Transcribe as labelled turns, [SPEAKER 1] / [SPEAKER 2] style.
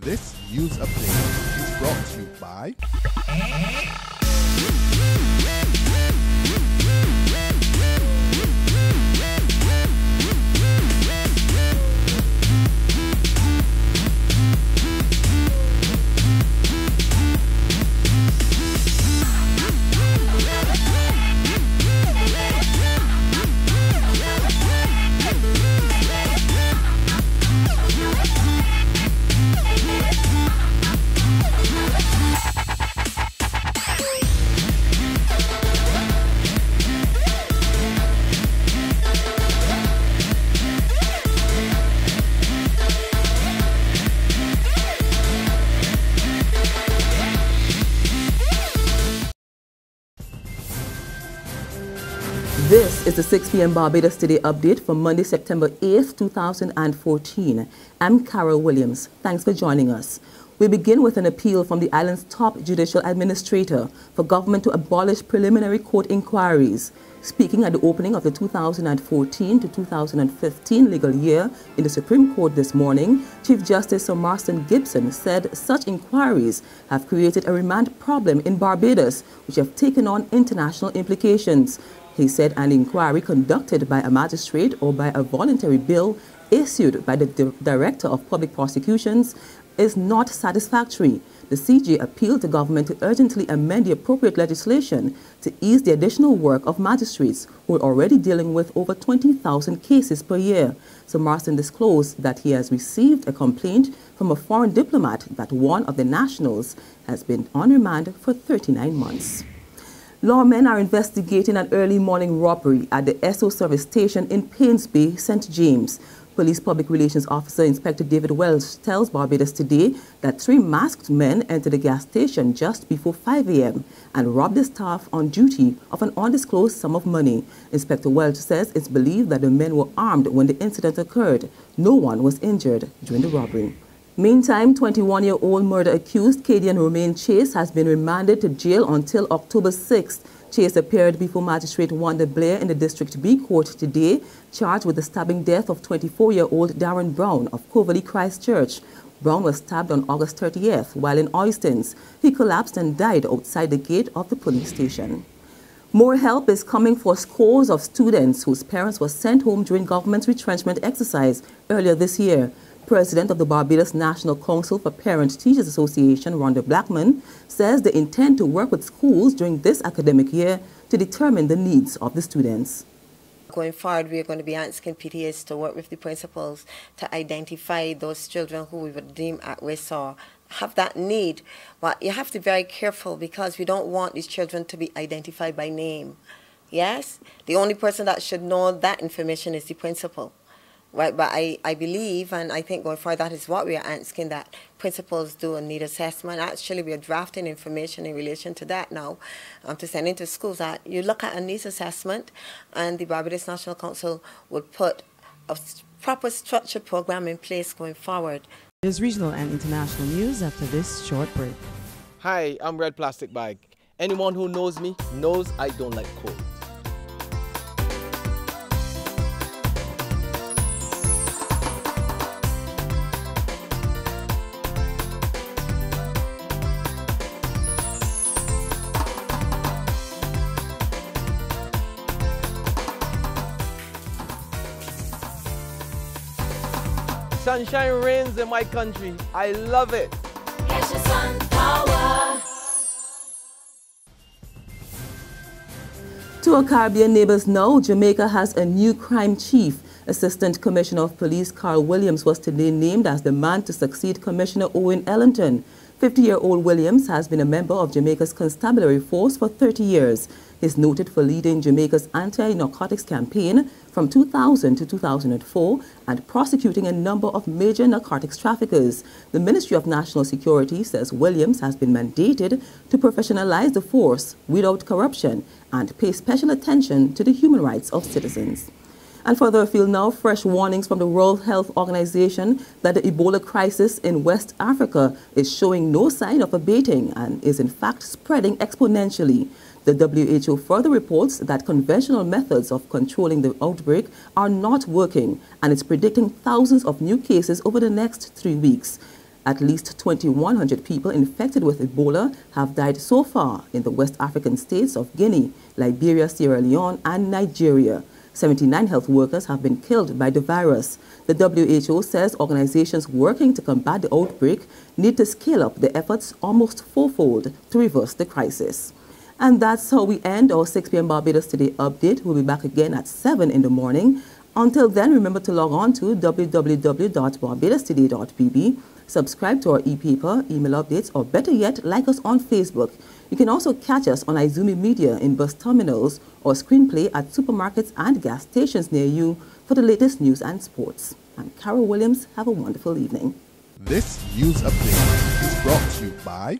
[SPEAKER 1] This news update is brought to you by
[SPEAKER 2] This is the 6 p.m. Barbados Today update for Monday, September 8th, 2014. I'm Carol Williams. Thanks for joining us. We begin with an appeal from the island's top judicial administrator for government to abolish preliminary court inquiries. Speaking at the opening of the 2014 to 2015 legal year in the Supreme Court this morning, Chief Justice Sir Marston Gibson said such inquiries have created a remand problem in Barbados, which have taken on international implications. He said an inquiry conducted by a magistrate or by a voluntary bill issued by the Director of Public Prosecutions is not satisfactory. The CJ appealed to government to urgently amend the appropriate legislation to ease the additional work of magistrates who are already dealing with over 20,000 cases per year. So Marston disclosed that he has received a complaint from a foreign diplomat that one of the nationals has been on remand for 39 months. Lawmen are investigating an early morning robbery at the Esso service station in Paynes Bay, St. James. Police Public Relations Officer Inspector David Welsh tells Barbados Today that 3 masked men entered the gas station just before 5 a.m. and robbed the staff on duty of an undisclosed sum of money. Inspector Welsh says it's believed that the men were armed when the incident occurred. No one was injured during the robbery. Meantime, 21-year-old murder-accused Cadian Romain Chase has been remanded to jail until October 6th. Chase appeared before Magistrate Wanda Blair in the District B Court today, charged with the stabbing death of 24-year-old Darren Brown of Coverley Christchurch. Brown was stabbed on August 30th while in Oystons. He collapsed and died outside the gate of the police station. More help is coming for scores of students whose parents were sent home during government's retrenchment exercise earlier this year. President of the Barbados National Council for Parent Teachers Association, Rhonda Blackman, says they intend to work with schools during this academic year to determine the needs of the students.
[SPEAKER 3] Going forward, we are going to be asking PTAs to work with the principals to identify those children who we would deem at risk or have that need. But you have to be very careful because we don't want these children to be identified by name. Yes? The only person that should know that information is the principal. Right, but I believe, and I think going forward, that is what we are asking, that principals do a need assessment. Actually, we are drafting information in relation to that now to send into schools. That you look at a needs assessment, and the Barbados National Council will put a proper structured program in place going forward.
[SPEAKER 4] There's regional and international news after this short break.
[SPEAKER 5] Hi, I'm Red Plastic Bag. Anyone who knows me knows I don't like cold. Sunshine reigns in my country. I love it.
[SPEAKER 6] Get your sun power.
[SPEAKER 2] To our Caribbean neighbors now, Jamaica has a new crime chief. Assistant Commissioner of Police Carl Williams was today named as the man to succeed Commissioner Owen Ellington. 50-year-old Williams has been a member of Jamaica's constabulary force for 30 years. He's noted for leading Jamaica's anti-narcotics campaign from 2000 to 2004 and prosecuting a number of major narcotics traffickers. The Ministry of National Security says Williams has been mandated to professionalize the force without corruption and pay special attention to the human rights of citizens. And further afield now, fresh warnings from the World Health Organization that the Ebola crisis in West Africa is showing no sign of abating and is in fact spreading exponentially. The WHO further reports that conventional methods of controlling the outbreak are not working, and it's predicting thousands of new cases over the next 3 weeks. At least 2,100 people infected with Ebola have died so far in the West African states of Guinea, Liberia, Sierra Leone, and Nigeria. 79 health workers have been killed by the virus. The WHO says organizations working to combat the outbreak need to scale up the efforts almost fourfold to reverse the crisis. And that's how we end our 6 p.m. Barbados Today update. We'll be back again at 7 in the morning. Until then, remember to log on to www.barbadostoday.pb, subscribe to our e-paper, email updates, or better yet, like us on Facebook. You can also catch us on Izumi Media in bus terminals or screenplay at supermarkets and gas stations near you for the latest news and sports. I'm Carol Williams. Have a wonderful evening.
[SPEAKER 1] This news update is brought to you by